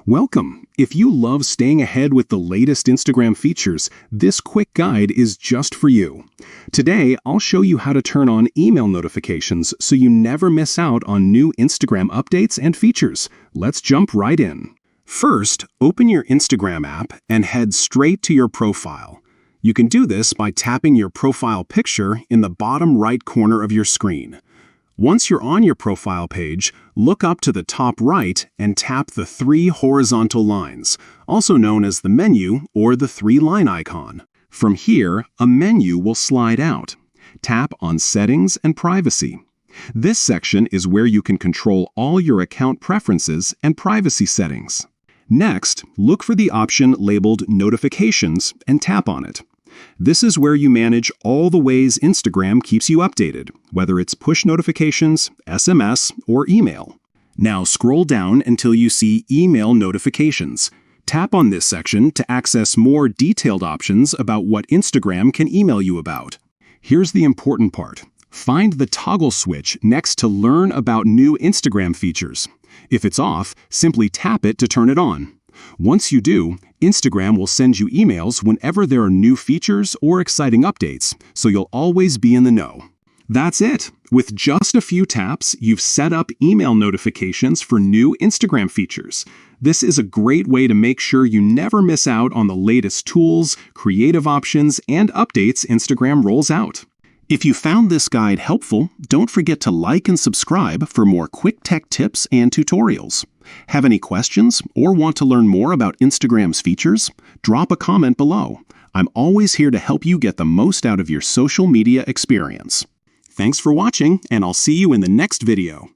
Welcome! If you love staying ahead with the latest Instagram features, this quick guide is just for you. Today, I'll show you how to turn on email notifications so you never miss out on new Instagram updates and features. Let's jump right in. First, open your Instagram app and head straight to your profile. You can do this by tapping your profile picture in the bottom right corner of your screen. Once you're on your profile page, look up to the top right and tap the three horizontal lines, also known as the menu or the three-line icon. From here, a menu will slide out. Tap on Settings and Privacy. This section is where you can control all your account preferences and privacy settings. Next, look for the option labeled Notifications and tap on it. This is where you manage all the ways Instagram keeps you updated, whether it's push notifications, SMS, or email. Now scroll down until you see Email Notifications. Tap on this section to access more detailed options about what Instagram can email you about. Here's the important part. Find the toggle switch next to Learn about new Instagram features. If it's off, simply tap it to turn it on. Once you do, Instagram will send you emails whenever there are new features or exciting updates, so you'll always be in the know. That's it! With just a few taps, you've set up email notifications for new Instagram features. This is a great way to make sure you never miss out on the latest tools, creative options, and updates Instagram rolls out. If you found this guide helpful, don't forget to like and subscribe for more quick tech tips and tutorials. Have any questions or want to learn more about Instagram's features? Drop a comment below. I'm always here to help you get the most out of your social media experience. Thanks for watching, and I'll see you in the next video.